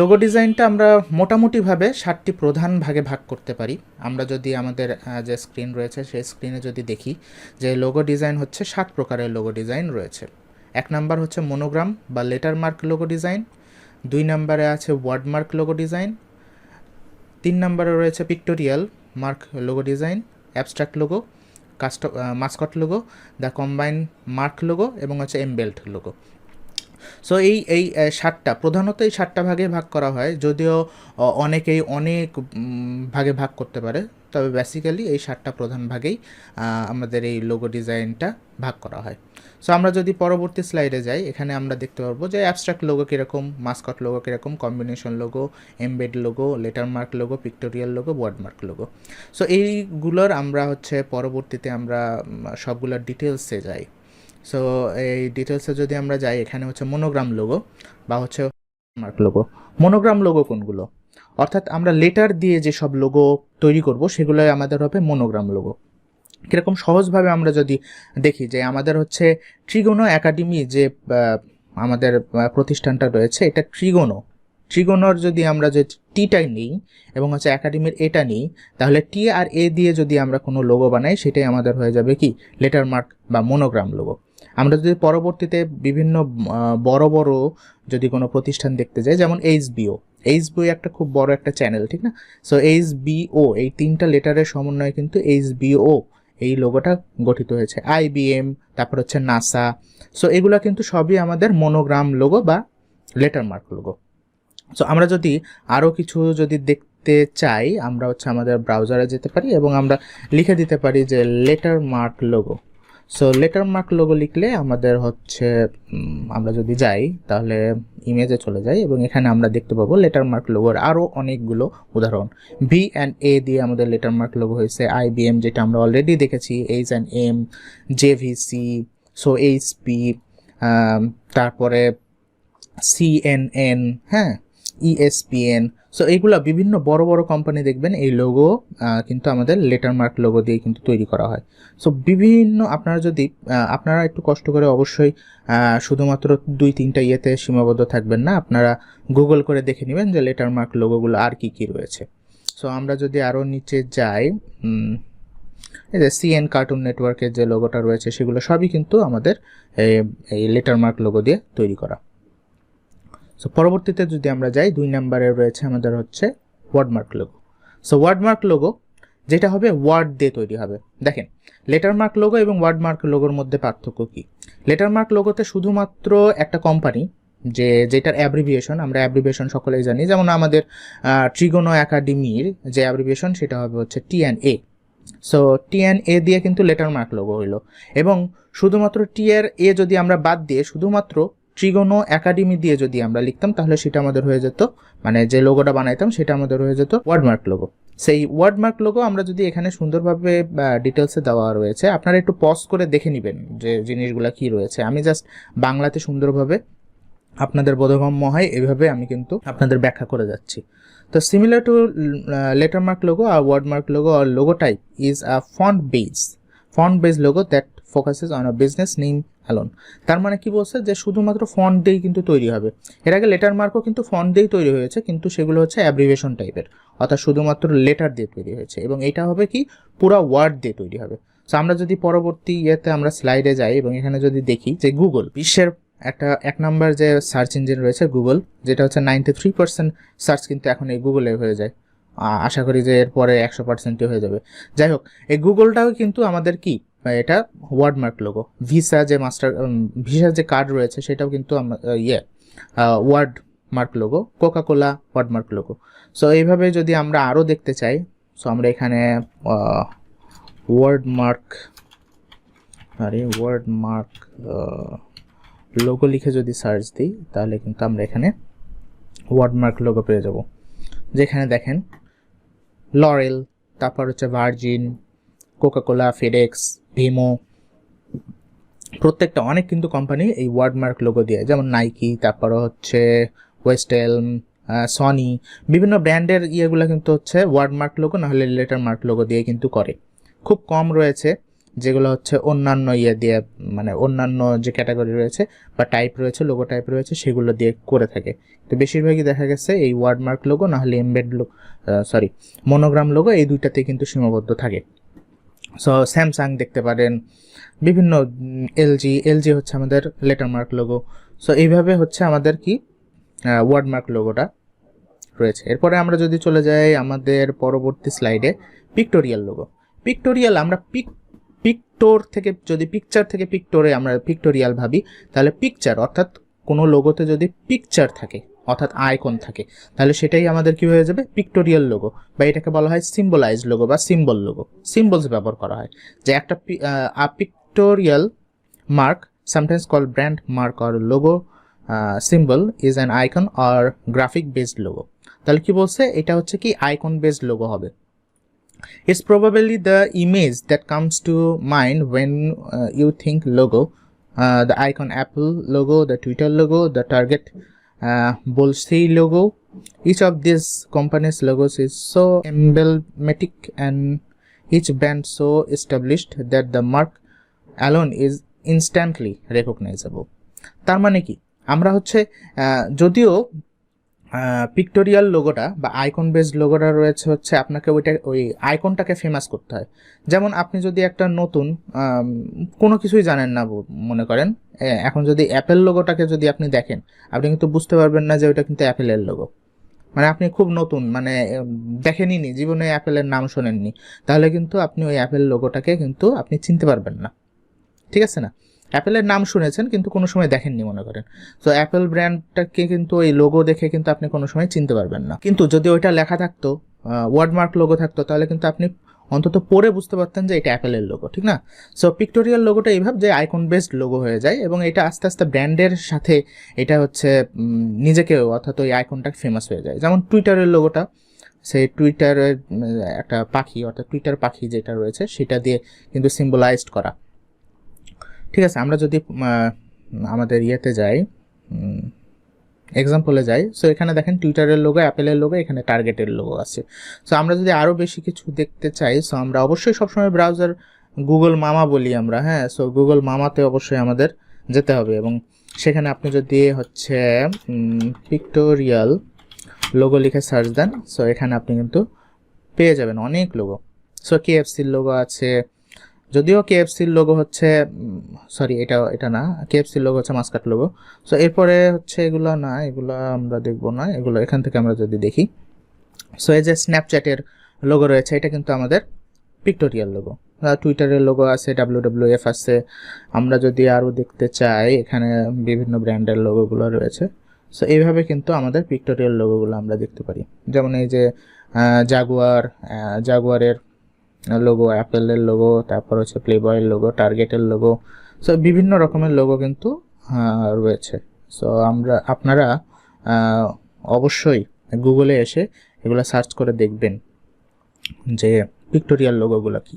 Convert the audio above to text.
Logo ডিজাইনটা আমরা মোটামুটিভাবে 7টি প্রধান ভাগে ভাগ করতে পারি। আমরা যদি আমাদের যে স্ক্রিন রয়েছে সেই স্ক্রিনে যদি দেখি যে লোগো ডিজাইন হচ্ছে 7 প্রকারের লোগো ডিজাইন রয়েছে। 1 নাম্বার হচ্ছে মনোগ্রাম বা লেটার মার্ক লোগো ডিজাইন, 2 নাম্বারে আছে ওয়ার্ড মার্ক লোগো ডিজাইন, 3 নাম্বারে রয়েছে pictorial mark logo design, abstract logo, Mascot logo, the combine mark logo এবং হচ্ছে এমবেল্ট লোগো। সো এই 7টা প্রধানত এই 7টা ভাগে ভাগ করা হয়, যদিও অনেকেই অনেক ভাগে ভাগ করতে পারে, তবে বেসিক্যালি এই 7টা প্রধান ভাগেই আমাদের এই লোগো ডিজাইনটা ভাগ করা হয়। সো আমরা যদি পরবর্তী স্লাইডে যাই, এখানে আমরা দেখতে পারবো যে অ্যাবস্ট্রাক্ট লোগো কীরকম, মাস্কট লোগো কীরকম, combination logo, embed logo, letter mark logo, pictorial logo, word mark logo. So এইগুলোর আমরা হচ্ছে পরবর্তীতে আমরা সবগুলোর ডিটেলসে যাই। সো এই ডিটেলসে যদি আমরা যাই, এখানে হচ্ছে মনোগ্রাম লোগো বা হচ্ছে মার্ক লোগো। মনোগ্রাম লোগো কোনগুলো? অর্থাৎ আমরা লেটার দিয়ে যে সব লোগো তৈরি করব সেগুলোই আমাদের হবে মনোগ্রাম লোগো। কীরকম সহজভাবে আমরা যদি দেখি যে আমাদের হচ্ছে ট্রিগোনো একাডেমি যে আমাদের প্রতিষ্ঠানটা রয়েছে, এটা ট্রিগোনোর যদি আমরা যে টিটাই নিই এবং হচ্ছে একাডেমির এটা নিই, তাহলে টি আর এ দিয়ে যদি আমরা কোনো লোগো বানাই সেটাই আমাদের হয়ে যাবে কি লেটার মার্ক বা মনোগ্রাম লোগো। আমরা যদি পরবর্তীতে বিভিন্ন বড় বড় যদি কোনো প্রতিষ্ঠান দেখতে যাই, যেমন এইচবিও একটা খুব বড় একটা চ্যানেল, ঠিক না? সো এইচবিও এই 3টা লেটারের সমন্বয়ে কিন্তু এইচবিও এই লোগোটা গঠিত হয়েছে। আইবিএম, তারপর হচ্ছে নাসা। সো এগুলো কিন্তু সবই আমাদের মনোগ্রাম লোগো বা লেটার মার্ক লোগো। সো আমরা যদি আরও কিছু যদি দেখতে চাই, আমরা হচ্ছে আমাদের ব্রাউজারে যেতে পারি এবং আমরা লিখে দিতে পারি যে letter mark logo. So letter mark logo লিখলে আমাদের হচ্ছে আমরা যদি যাই তাহলে ইমেজে চলে যাই এবং এখানে আমরা দেখতে পাবো লেটার মার্ক লোগোর আরও অনেকগুলো উদাহরণ। ভি অ্যান্ড এ দিয়ে আমাদের লেটার মার্ক লোগো হয়েছে, আইবিএম যেটা আমরা অলরেডি দেখেছি, H and M, JVC, so HP, তারপরে সিএনএন, হ্যাঁ, ইএসপিএন। সো এইগুলো বিভিন্ন বড় বড় কোম্পানি দেখবেন এই লোগো কিন্তু আমাদের লেটার মার্ক লোগো দিয়ে কিন্তু তৈরি করা হয়। সো বিভিন্ন আপনারা একটু কষ্ট করে অবশ্যই শুধুমাত্র 2-3টা ইয়েতে সীমাবদ্ধ থাকবেন না, আপনারা গুগল করে দেখে নেবেন যে লেটার মার্ক লোগোগুলো আর কি কি রয়েছে। সো আমরা যদি আরও নিচে যাই, এই যে সিএন কার্টুন নেটওয়ার্কের যে লোগোটা রয়েছে সেগুলো সবই কিন্তু আমাদের এই লেটার মার্ক লোগো দিয়ে তৈরি করা। সো পরবর্তীতে যদি আমরা যাই, 2 নম্বরে রয়েছে আমাদের হচ্ছে ওয়ার্ডমার্ক লোগো। সো ওয়ার্ডমার্ক লোগো যেটা হবে ওয়ার্ড দিয়ে তৈরি হবে। দেখেন, লেটার মার্ক লোগো এবং ওয়ার্ডমার্ক লোগোর মধ্যে পার্থক্য কী? লেটার মার্ক লোগোতে শুধুমাত্র একটা কোম্পানি যেটার অ্যাব্রিভিয়েশন, আমরা অ্যাব্রিভিয়েশন সকলেই জানি, যেমন আমাদের ট্রিগোনো একাডেমির যে অ্যাব্রিভিয়েশন সেটা হবে হচ্ছে টি&এ। সো টি&এ দিয়ে কিন্তু লেটার মার্ক লোগো হইলো, এবং শুধুমাত্র টি&এ যদি আমরা বাদ দিয়ে শুধুমাত্র ট্রিগোনো একাডেমি দিয়ে যদি আমরা লিখতাম তাহলে সেটা আমাদের হয়ে যেত, মানে যে লোগোটা বানাইতাম সেটা আমাদের হয়ে যেত ওয়ার্ডমার্ক লোগো। সেই ওয়ার্ডমার্ক লোগো আমরা যদি এখানে সুন্দরভাবে ডিটেলসে দেওয়া রয়েছে, আপনারা একটু পজ করে দেখে নেবেন যে জিনিসগুলো কি রয়েছে। আমি জাস্ট বাংলাতে সুন্দরভাবে আপনাদের বোধগম্য হয় এভাবে আমি কিন্তু আপনাদের ব্যাখ্যা করে যাচ্ছি। তো similar to letter mark logo আর ওয়ার্ডমার্ক লোগো আর logo type is a font base logo that focuses on a business name alone. তার মানে কি বলছে যে শুধুমাত্র ফন্ট দিয়েই কিন্তু তৈরি হবে। এর আগে লেটার মার্কও কিন্তু ফন্ট দিয়েই তৈরি হয়েছে, কিন্তু সেগুলো হচ্ছে অ্যাব্রিভিয়েশন টাইপের, অর্থাৎ শুধুমাত্র লেটার দিয়ে তৈরি হয়েছে, এবং এটা হবে কি পুরা ওয়ার্ড দিয়ে তৈরি হবে। সো আমরা যদি পরবর্তী ইয়েতে আমরা স্লাইডে যাই এবং এখানে যদি দেখি যে গুগল বিশ্বের এক নম্বর যে সার্চ ইঞ্জিন রয়েছে গুগল, যেটা হচ্ছে 93% সার্চ কিন্তু এখন এই গুগলে হয়ে যায়। আশা করি যে এরপরে 100%ই হয়ে যাবে। যাই হোক, এই গুগলটাও কিন্তু আমাদের কি এটা ওয়ার্ডমার্ক লোগো। ভিসার যে কার্ড রয়েছে সেটাও কিন্তু wordmark logo. Coca Cola wordmark logo. So এইভাবে যদি আমরা আরও দেখতে চাই, সো আমরা এখানে ওয়ার্ডমার্ক লোগো লিখে যদি সার্চ দিই তাহলে কিন্তু আমরা এখানে ওয়ার্ডমার্ক লোগো পেয়ে যাব। যেখানে দেখেন লরেল, তারপর হচ্ছে ভার্জিন, কোকাকোলা, ফেডেক্স, ভিমো, প্রত্যেকটা অনেক কিন্তু কোম্পানি এই ওয়ার্ডমার্ক লোগো দিয়ে, যেমন নাইকি, তারপর হচ্ছে ওয়েস্টেলম, সনি, বিভিন্ন ব্র্যান্ডের ইয়েগুলো কিন্তু হচ্ছে ওয়ার্ডমার্ক লোগো নাহলে লেটার মার্ক লোগো দিয়ে কিন্তু করে। খুব কম রয়েছে যেগুলো হচ্ছে অন্যান্য ইয়ে দিয়ে মানে অন্যান্য যে ক্যাটাগরি রয়েছে বা টাইপ রয়েছে, লোগো টাইপ রয়েছে, সেগুলো দিয়ে করে থাকে। তো বেশিরভাগই দেখা গেছে এই ওয়ার্ডমার্ক লোগো না হলে মনোগ্রাম লোগো, এই দুইটাতেই কিন্তু সীমাবদ্ধ থাকে। সো স্যামসাং দেখতে পারেন, বিভিন্ন এলজি হচ্ছে আমাদের লেটারমার্ক লোগো। সো এইভাবে হচ্ছে আমাদের কি ওয়ার্ডমার্ক লোগোটা রয়েছে। এরপরে আমরা যদি চলে যাই আমাদের পরবর্তী স্লাইডে, পিক্টোরিয়াল লোগো। পিক্টোরিয়াল আমরা পিকটোর থেকে যদি পিকচার থেকে পিক্টোরে আমরা পিক্টোরিয়াল ভাবি, তাহলে পিকচার অর্থাৎ কোনো লোগোতে যদি পিকচার থাকে অর্থাৎ আইকন থাকে, তাহলে সেটাই আমাদের কি হয়ে যাবে, পিক্টোরিয়াল লোগো, বা এটাকে বলা হয় সিম্বলাইজ লোগো বা সিম্বল লোগো। সিম্বলস ব্যবহার করা হয় যে একটা pictorial mark, sometimes call brand mark or logo symbol is an icon or graphic based logo. তাহলে কি বলছে, এটা হচ্ছে কি আইকন বেসড লোগো হবে। It's probably the image that comes to mind when you think logo. The icon Apple logo, the Twitter logo, the Target Bolsey logo. Each of these companies' logos is so emblematic and each brand so established that the mark alone is instantly recognizable. তার মানে কি, আমরা হচ্ছে যদিও pictorial লোগোটা বা icon based লোগোটা রয়েছে হচ্ছে আপনাকে ওই আইকনটাকে ফেমাস করতে হয়। যেমন আপনি যদি একটা নতুন কোনো কিছুই জানেন না মনে করেন, এখন যদি অ্যাপেল লোগোটাকে যদি আপনি দেখেন, আপনি কিন্তু বুঝতে পারবেন না যে ওইটা কিন্তু অ্যাপেলের লোগো। মানে আপনি খুব নতুন, মানে দেখেনই নি, জীবনে অ্যাপেলের নাম শোনেননি, তাহলে কিন্তু আপনি ওই অ্যাপেল লোগোটাকে কিন্তু আপনি চিনতে পারবেন না, ঠিক আছে না? অ্যাপেলের নাম শুনেছেন কিন্তু কোনো সময় দেখেননি মনে করেন, তো অ্যাপেল ব্র্যান্ডটাকে কিন্তু ওই লোগো দেখে কিন্তু আপনি কোনো সময় চিনতে পারবেন না। কিন্তু যদি ওইটা লেখা থাকতো, ওয়ার্ডমার্ক লোগো থাকতো, তাহলে কিন্তু আপনি অন্তত পড়ে বুঝতে পারতেন যে এটা অ্যাপেলের লোগো, ঠিক না? সো পিক্টোরিয়াল লোগোটা এইভাবে যে আইকন বেসড লোগো হয়ে যায় এবং এটা আস্তে আস্তে ব্র্যান্ডের সাথে এটা হচ্ছে নিজেকেও অর্থাৎ ওই আইকনটা ফেমাস হয়ে যায়। যেমন টুইটারের লোগোটা, সেই টুইটারের একটা পাখি অর্থাৎ টুইটার পাখি যেটা রয়েছে সেটা দিয়ে কিন্তু সিম্বলাইজড করা, ঠিক আছে? আমরা যদি আমাদের ইয়েতে যাই, এক্সাম্পলে যাই, সো এখানে দেখেন টুইটারের লোগো, অ্যাপেলের লোগো, এখানে টার্গেটের লোগো আছে। সো আমরা যদি আরও বেশি কিছু দেখতে চাই, সো আমরা অবশ্যই সবসময় ব্রাউজার গুগল মামা বলি আমরা, হ্যাঁ। সো গুগল মামাতে অবশ্যই আমাদের যেতে হবে এবং সেখানে আপনি যদি হচ্ছে পিক্টোরিয়াল লোগো লিখে সার্চ দেন, সো এখানে আপনি কিন্তু পেয়ে যাবেন অনেক লোগো। সো কেএফসির লোগো আছে, যদিও কেএফসির লোগো হচ্ছে এটা না, কেএফসির লোগো হচ্ছে মাস্কাট লোগো। সো এরপরে হচ্ছে এগুলো না, এগুলো আমরা দেখবো না, এগুলো এখান থেকে আমরা যদি দেখি, সো এই যে স্ন্যাপচ্যাটের লোগো রয়েছে, এটা কিন্তু আমাদের পিক্টোরিয়াল লোগো। টুইটারের লোগো আছে, WWF আছে। আমরা যদি আরও দেখতে চাই, এখানে বিভিন্ন ব্র্যান্ডের লোগোগুলো রয়েছে। সো এইভাবে কিন্তু আমাদের পিক্টোরিয়াল লোগোগুলো আমরা দেখতে পারি। যেমন এই যে জাগুয়ারের লোগো, অ্যাপেলের লোগো, তারপর হচ্ছে প্লেবয়ের লোগো, টার্গেটের লোগো। সো বিভিন্ন রকমের লোগো কিন্তু রয়েছে। সো আপনারা অবশ্যই গুগলে এসে এগুলো সার্চ করে দেখবেন যে পিক্টোরিয়াল লোগোগুলো কী।